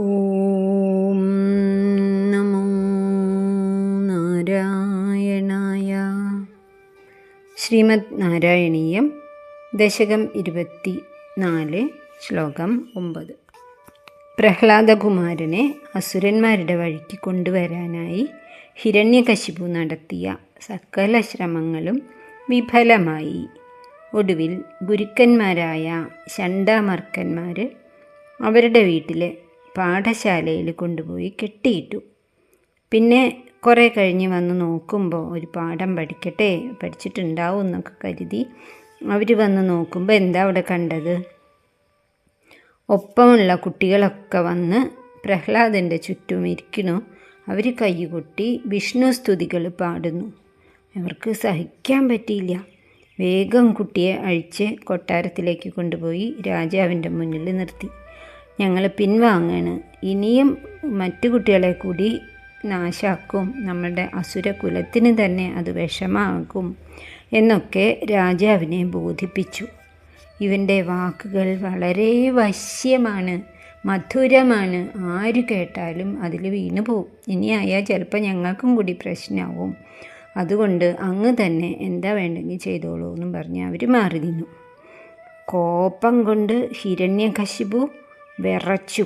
ഓം നമോ നാരായണായ. ശ്രീമദ് നാരായണീയം ദശകം 24 ശ്ലോകം 9. പ്രഹ്ലാദകുമാരനെ അസുരന്മാരുടെ വഴിക്ക് കൊണ്ടുവരാനായി ഹിരണ്യകശിപു നടത്തിയ സകല ശ്രമങ്ങളും വിഫലമായി. ഒടുവിൽ ഗുരുക്കന്മാരായ ശണ്ഡാമർക്കന്മാർ അവരുടെ വീട്ടിലെ പാഠശാലയിൽ കൊണ്ടുപോയി കെട്ടിയിട്ടു. പിന്നെ കുറേ കഴിഞ്ഞ് വന്ന് നോക്കുമ്പോൾ ഒരു പാഠം പഠിച്ചിട്ടുണ്ടാവും എന്നൊക്കെ കരുതി അവർ വന്ന് നോക്കുമ്പോൾ എന്താ അവിടെ കണ്ടത്? ഒപ്പമുള്ള കുട്ടികളൊക്കെ വന്ന് പ്രഹ്ലാദൻ്റെ ചുറ്റും ഇരിക്കണു. അവർ കൈകൊട്ടി വിഷ്ണു സ്തുതികൾ പാടുന്നു. അവർക്ക് സഹിക്കാൻ പറ്റിയില്ല. വേഗം കുട്ടിയെ അഴിച്ച് കൊട്ടാരത്തിലേക്ക് കൊണ്ടുപോയി രാജാവിൻ്റെ മുന്നിൽ നിർത്തി. ഞങ്ങൾ പിൻവാങ്ങാണ്, ഇനിയും മറ്റു കുട്ടികളെ കൂടി നാശാക്കും, നമ്മളുടെ അസുരകുലത്തിന് തന്നെ അത് വിഷമാകും എന്നൊക്കെ രാജാവിനെ ബോധിപ്പിച്ചു. ഇവൻ്റെ വാക്കുകൾ വളരെ വശ്യമാണ്, മധുരമാണ്. ആര് കേട്ടാലും അതിൽ വീണു പോവും. ഇനിയായാൽ ചിലപ്പോൾ ഞങ്ങൾക്കും കൂടി പ്രശ്നമാവും. അതുകൊണ്ട് അങ്ങ് തന്നെ എന്താ വേണ്ടെങ്കിൽ ചെയ്തോളൂ എന്നും പറഞ്ഞ് അവർ മാറി നിന്നു. കോപം കൊണ്ട് ഹിരണ്യകശിപു വിറച്ചു.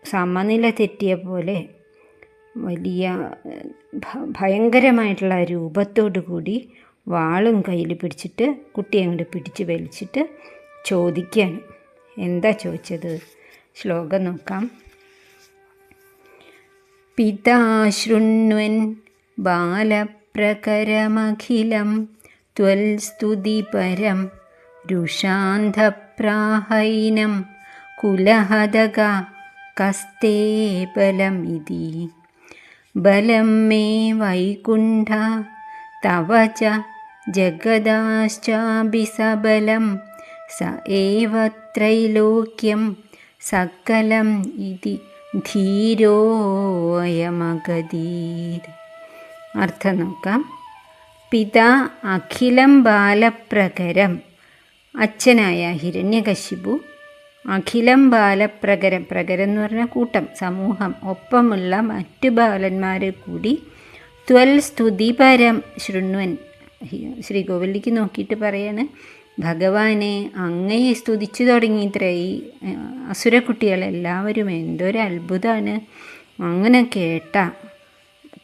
സമനില തെറ്റിയ പോലെ വലിയ ഭയങ്കരമായിട്ടുള്ള രൂപത്തോടു കൂടി വാളും കയ്യിൽ പിടിച്ചിട്ട് കുട്ടിയെ അങ്ങോട്ട് പിടിച്ച് വലിച്ചിട്ട് ചോദിക്കുകയാണ്. എന്താ ചോദിച്ചത്? ശ്ലോകം നോക്കാം. പിതാ ശൃണ്വൻ ബാലപ്രകരമഖിലം ത്വൽസ്തുതിപരം രുഷാന്ധപ്രാഹൈനം കുലഹതക കസ്തേ ബലമിതി ബലം മേ വൈകുണ്ഠ തവ ച ജഗദാശ്ചാഭിസബലം സ ഏവ ത്രൈലോക്യം സകലം ഇതി ധീരോയമഗതീത്. അർത്ഥം നോക്കാം. പിതാ അഖിലം ബാലപ്രകരം, അച്ഛനായ ഹിരണ്യകശിപു അഖിലം ബാലപ്രകരം, പ്രകരം എന്ന് പറഞ്ഞാൽ കൂട്ടം, സമൂഹം, ഒപ്പമുള്ള മറ്റു ബാലന്മാരെ കൂടി ത്വൽ സ്തുതിപരം ശൃണ്വൻ, ശ്രീകോവിലേക്ക് നോക്കിയിട്ട് പറയാണ്, ഭഗവാനെ അങ്ങയെ സ്തുതിച്ചു തുടങ്ങിയിത്രേ ഈ അസുരക്കുട്ടികളെല്ലാവരും. എന്തൊരു അത്ഭുതമാണ് അങ്ങനെ കേട്ട.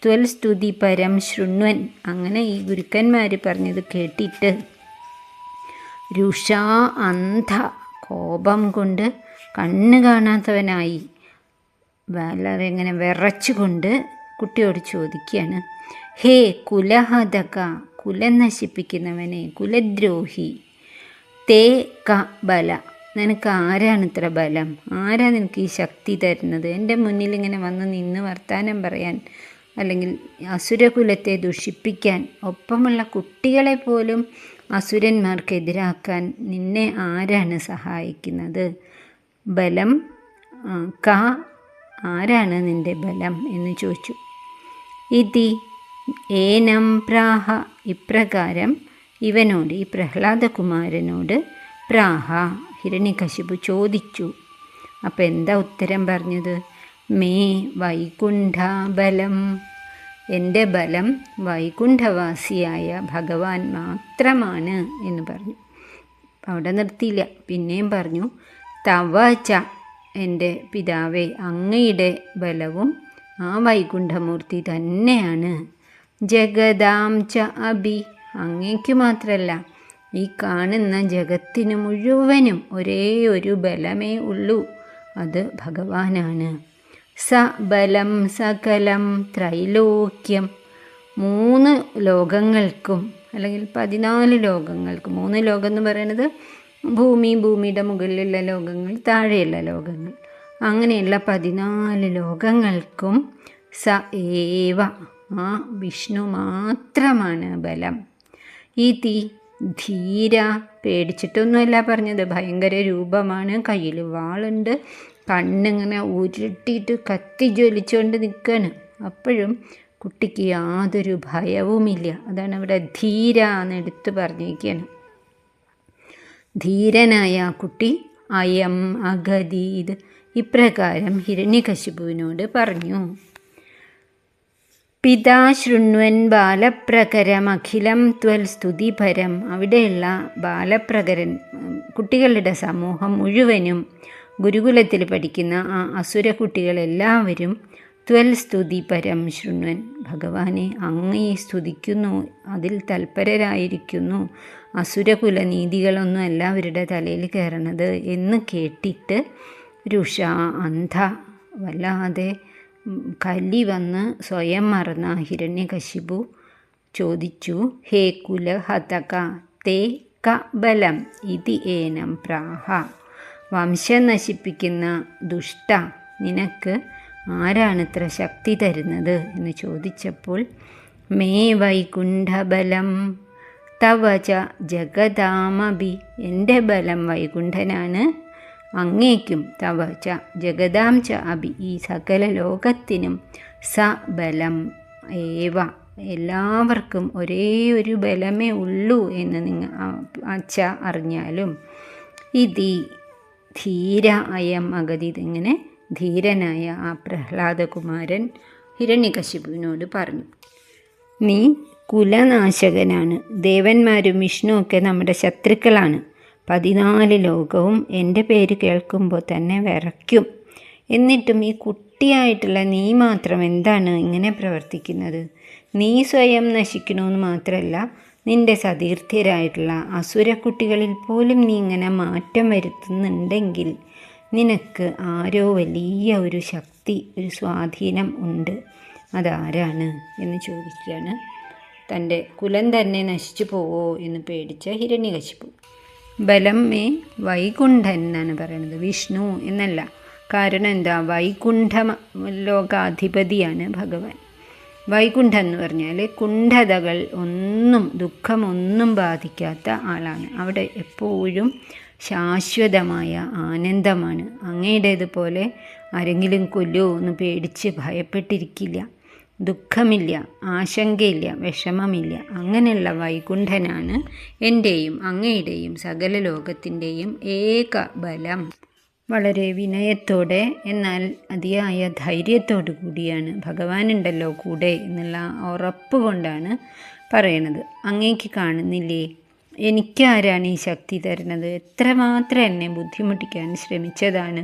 ത്വൽ സ്തുതിപരം ശൃണ്വൻ, അങ്ങനെ ഈ ഗുരുക്കന്മാർ പറഞ്ഞത് കേട്ടിട്ട് രുഷാ അന്ധ, കോപം കൊണ്ട് കണ്ണ് കാണാത്തവനായി വളരെ ഇങ്ങനെ വിറച്ചുകൊണ്ട് കുട്ടിയോട് ചോദിക്കുകയാണ്, ഹേ കുലഹതക, കുലം നശിപ്പിക്കുന്നവനെ, കുലദ്രോഹി, തേ ക ബല, നിനക്ക് ആരാണ് ഇത്ര ബലം? ആരാ നിനക്ക് ഈ ശക്തി തരുന്നത്? എൻ്റെ മുന്നിൽ ഇങ്ങനെ വന്ന് നിന്ന് വർത്താനം പറയാൻ, അല്ലെങ്കിൽ അസുരകുലത്തെ ദുഷിപ്പിക്കാൻ, ഒപ്പമുള്ള കുട്ടികളെ പോലും അസുരന്മാർക്കെതിരാക്കാൻ നിന്നെ ആരാണ് സഹായിക്കുന്നത്? ബലം ക, ആരാണ് നിൻ്റെ ബലം എന്ന് ചോദിച്ചു. ഇതി ഏനം പ്രാഹ, ഇപ്രകാരം ഇവനോട്, ഈ പ്രഹ്ലാദകുമാരനോട് പ്രാഹ, ഹിരണ്യകശിപു ചോദിച്ചു. അപ്പം എന്താ ഉത്തരം പറഞ്ഞത്? മേ വൈകുണ്ഠ ബലം, എൻ്റെ ബലം വൈകുണ്ഠവാസിയായ ഭഗവാൻ മാത്രമാണ് എന്ന് പറഞ്ഞു. അവിടെ നിർത്തിയില്ല, പിന്നെയും പറഞ്ഞു, തവ ച, എൻ്റെ പിതാവേ, അങ്ങയുടെ ബലവും ആ വൈകുണ്ഠമൂർത്തി തന്നെയാണ്. ജഗദാം ച അഭി, അങ്ങയ്ക്ക് മാത്രമല്ല ഈ കാണുന്ന ജഗത്തിന് മുഴുവനും ഒരേ ഒരു ബലമേ ഉള്ളൂ, അത് ഭഗവാനാണ്. സ ബലം സകലം ത്രൈലോക്യം, 3 ലോകങ്ങൾക്കും, അല്ലെങ്കിൽ 14 ലോകങ്ങൾക്കും, 3 ലോകം എന്ന് പറയുന്നത് ഭൂമി, ഭൂമിയുടെ മുകളിലുള്ള ലോകങ്ങൾ, താഴെയുള്ള ലോകങ്ങൾ, അങ്ങനെയുള്ള 14 ലോകങ്ങൾക്കും സ ഏവ, ആ വിഷ്ണു മാത്രമാണ് ബലം. ഇതി ധീര, പേടിച്ചിട്ടൊന്നുമല്ല പറഞ്ഞത്, ഭയങ്കര രൂപമാണ്, കയ്യിൽ വാളുണ്ട്, കണ്ണിങ്ങനെ ഉരുട്ടിയിട്ട് കത്തി ജ്വലിച്ചുകൊണ്ട് നിൽക്കുകയാണ്. അപ്പോഴും കുട്ടിക്ക് യാതൊരു ഭയവുമില്ല. അതാണ് അവിടെ ധീര എന്ന് എടുത്ത് പറഞ്ഞിരിക്കുകയാണ്. ധീരനായ ആ കുട്ടി അയം അഗതീത്. ഇപ്രകാരം ഹിരണ്യകശിപുവിനോട് പറഞ്ഞു. പിതാ ശൃണ്വൻ ബാലപ്രകരമഖിലം ത്വൽ സ്തുതിപരം. അവിടെയുള്ള ബാലപ്രകരൻ, കുട്ടികളുടെ സമൂഹം മുഴുവനും, ഗുരുകുലത്തിൽ പഠിക്കുന്ന ആ അസുര കുട്ടികളെല്ലാവരും ത്വൽ സ്തുതിപരം ശൃണ്വൻ, ഭഗവാനെ അങ്ങയെ സ്തുതിക്കുന്നു, അതിൽ തൽപരരായിരിക്കുന്നു. അസുരകുല നീതികളൊന്നും അല്ല അവരുടെ തലയിൽ കയറണത് എന്ന് കേട്ടിട്ട് രുഷ അന്ധ, വല്ലാതെ കലി വന്ന് സ്വയം മറന്ന ഹിരണ്യകശിപു ചോദിച്ചു. ഹേ കുലഹതക തേ ക ബലം ഇതി ഏനം പ്രാഹ. വംശം നശിപ്പിക്കുന്ന ദുഷ്ട, നിനക്ക് ആരാണിത്ര ശക്തി തരുന്നത് എന്ന് ചോദിച്ചപ്പോൾ മേ വൈകുണ്ഠബലം തവ ച ജഗദാമഭി. എൻ്റെ ബലം വൈകുണ്ഠനാണ്, അങ്ങേക്കും തവ ച ജഗദാം ച അഭി, ഈ സകല ലോകത്തിനും സ ബലം ഏവ, എല്ലാവർക്കും ഒരേ ഒരു ബലമേ ഉള്ളൂ എന്ന് അച്ഛ അറിഞ്ഞാലും. ഇതി ധീര അയം അഗതി. ഇങ്ങനെ ധീരനായ ആ പ്രഹ്ലാദകുമാരൻ ഹിരണ്യകശിപുവിനോട് പറഞ്ഞു. നീ കുലനാശകനാണ്, ദേവന്മാരും വിഷ്ണുവൊക്കെ നമ്മുടെ ശത്രുക്കളാണ്. 14 ലോകവും എൻ്റെ പേര് കേൾക്കുമ്പോൾ തന്നെ വിറയ്ക്കും. എന്നിട്ടും ഈ കുട്ടിയായിട്ടുള്ള നീ മാത്രം എന്താണ് ഇങ്ങനെ പ്രവർത്തിക്കുന്നത്? നീ സ്വയം നശിക്കണമെന്ന് മാത്രമല്ല, നിൻ്റെ സതീർത്ഥ്യരായിട്ടുള്ള അസുരക്കുട്ടികളിൽ പോലും നീ ഇങ്ങനെ മാറ്റം വരുത്തുന്നുണ്ടെങ്കിൽ നിനക്ക് ആരോ വലിയ ഒരു ശക്തി, ഒരു സ്വാധീനം ഉണ്ട്. അതാരാണ് എന്ന് ചോദിക്കുകയാണ്. തൻ്റെ കുലം തന്നെ നശിച്ചു പോവോ എന്ന് പേടിച്ച ഹിരണ്യകശിപു. ബലം മേ വൈകുണ്ഠൻ എന്നാണ് പറയുന്നത്, വിഷ്ണു എന്നല്ല. കാരണം എന്താ? വൈകുണ്ഠ ലോകാധിപതിയാണ് ഭഗവാൻ. വൈകുണ്ഠം എന്ന് പറഞ്ഞാൽ കുണ്ഠതകൾ ഒന്നും, ദുഃഖമൊന്നും ബാധിക്കാത്ത ആളാണ്. അവിടെ എപ്പോഴും ശാശ്വതമായ ആനന്ദമാണ്. അങ്ങയുടേതുപോലെ ആരെങ്കിലും കൊല്ലുമോ എന്ന് പേടിച്ച് ഭയപ്പെട്ടിരിക്കില്ല. ദുഃഖമില്ല, ആശങ്കയില്ല, വിഷമമില്ല. അങ്ങനെയുള്ള വൈകുണ്ഠനാണ് എൻ്റെയും അങ്ങയുടെയും സകല ലോകത്തിൻ്റെയും ഏക ബലം. വളരെ വിനയത്തോടെ എന്നാൽ അതിയായ ധൈര്യത്തോടു കൂടിയാണ് ഭഗവാനുണ്ടല്ലോ കൂടെ എന്നുള്ള ഉറപ്പ് കൊണ്ടാണ് പറയണത്. അങ്ങേക്ക് കാണുന്നില്ലേ എനിക്കാരാണ് ഈ ശക്തി തരുന്നത്? എത്രമാത്രം എന്നെ ബുദ്ധിമുട്ടിക്കാൻ ശ്രമിച്ചതാണ്,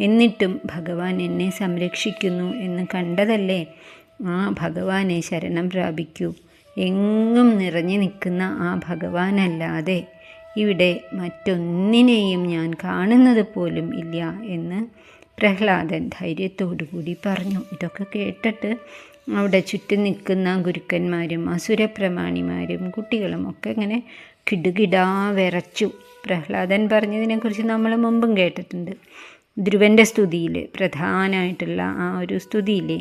എന്നിട്ടും ഭഗവാൻ എന്നെ സംരക്ഷിക്കുന്നു എന്ന് കണ്ടതല്ലേ? ആ ഭഗവാനെ ശരണം പ്രാപിക്കൂ. എങ്ങും നിറഞ്ഞു നിൽക്കുന്ന ആ ഭഗവാനല്ലാതെ ഇവിടെ മറ്റൊന്നിനെയും ഞാൻ കാണുന്നത് പോലും ഇല്ല എന്ന് പ്രഹ്ലാദൻ ധൈര്യത്തോടു കൂടി പറഞ്ഞു. ഇതൊക്കെ കേട്ടിട്ട് അവിടെ ചുറ്റും നിൽക്കുന്ന ഗുരുക്കന്മാരും അസുരപ്രമാണിമാരും കുട്ടികളും ഒക്കെ ഇങ്ങനെ കിടുകിടാ വിറച്ചു. പ്രഹ്ലാദൻ പറഞ്ഞതിനെക്കുറിച്ച് നമ്മൾ മുമ്പും കേട്ടിട്ടുണ്ട്. ധ്രുവൻ്റെ സ്തുതിയിൽ പ്രധാനമായിട്ടുള്ള ആ ഒരു സ്തുതിയില്ലേ,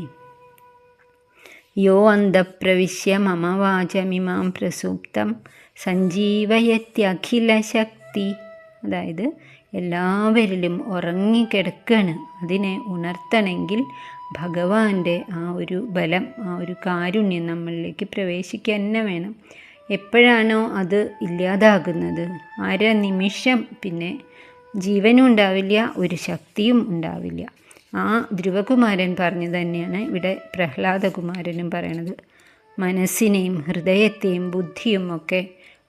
യോ അന്തഃപ്രവിശ്യ മമ വാചമിമാം പ്രസൂപ്തം സഞ്ജീവയത്യഖില ശക്തി. അതായത് എല്ലാവരിലും ഉറങ്ങിക്കിടക്കുകയാണ്, അതിനെ ഉണർത്തണമെങ്കിൽ ഭഗവാന്റെ ആ ഒരു ബലം, ആ ഒരു കാരുണ്യം നമ്മളിലേക്ക് പ്രവേശിക്കാൻ തന്നെ വേണം. എപ്പോഴാണോ അത് ഇല്ലാതാകുന്നത്, നിമിഷം പിന്നെ ജീവനും ഉണ്ടാവില്ല, ഒരു ശക്തിയും ഉണ്ടാവില്ല. ആ ധ്രുവകുമാരൻ പറഞ്ഞു തന്നെയാണ് ഇവിടെ പ്രഹ്ലാദകുമാരനും പറയണത്. മനസ്സിനെയും ഹൃദയത്തെയും ബുദ്ധിയും ഒക്കെ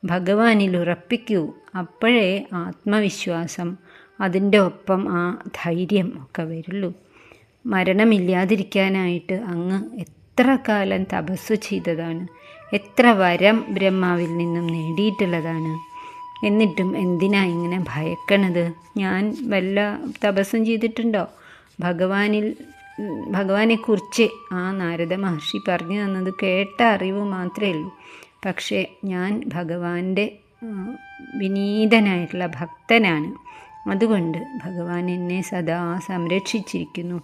ഭഗവാനിൽ ഉറപ്പിക്കൂ, അപ്പോഴേ ആത്മവിശ്വാസം, അതിൻ്റെ ഒപ്പം ആ ധൈര്യം ഒക്കെ വരുള്ളൂ. മരണമില്ലാതിരിക്കാനായിട്ട് അങ്ങ് എത്ര കാലം തപസ്സു ചെയ്തതാണ്, എത്ര വരം ബ്രഹ്മാവിൽ നിന്നും നേടിയിട്ടുള്ളതാണ്. എന്നിട്ടും എന്തിനാ ഇങ്ങനെ ഭയക്കണത്? ഞാൻ വല്ല തപസ്സും ചെയ്തിട്ടുണ്ടോ? ഭഗവാനെക്കുറിച്ച് ആ നാരദ മഹർഷി പറഞ്ഞു തന്നത് കേട്ട അറിവ് മാത്രമേ ഉള്ളൂ. പക്ഷേ ഞാൻ ഭഗവാന്റെ വിനീതനായിട്ടുള്ള ഭക്തനാണ്. അതുകൊണ്ട് ഭഗവാൻ എന്നെ സദാ സംരക്ഷിച്ചിരിക്കുന്നു.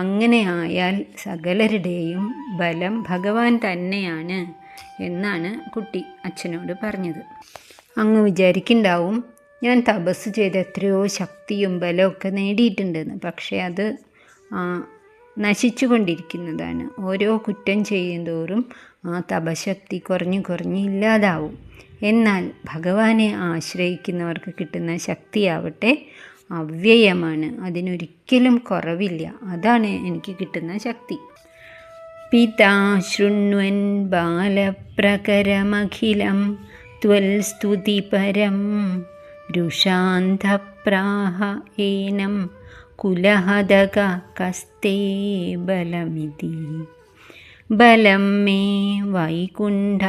അങ്ങനെ ആയാൽ സകലരുടെയും ബലം ഭഗവാൻ തന്നെയാണ് എന്നാണ് കുട്ടി അച്ഛനോട് പറഞ്ഞത്. അങ്ങ് വിചാരിക്കുന്നുണ്ടാവും ഞാൻ തപസ് ചെയ്ത് എത്രയോ ശക്തിയും ബലമൊക്കെ നേടിയിട്ടുണ്ടെന്ന്. പക്ഷേ അത് നശിച്ചു കൊണ്ടിരിക്കുന്നതാണ്. ഓരോ കുറ്റം ചെയ്യുന്തോറും ആ തപശക്തി കുറഞ്ഞ് ഇല്ലാതാവും. എന്നാൽ ഭഗവാനെ ആശ്രയിക്കുന്നവർക്ക് കിട്ടുന്ന ശക്തിയാവട്ടെ അവ്യയമാണ്, അതിനൊരിക്കലും കുറവില്ല. അതാണ് എനിക്ക് കിട്ടുന്ന ശക്തി. പിതാ ശൃണ്വൻ ബാലപ്രകരമഖിലം ത്വൽസ്തുതിപരം രുഷാന്ധപ്രാഹ ഏനം കുലഹതക കസ്തേ ബലമിതി. ബലം മേ വൈകുണ്ഠ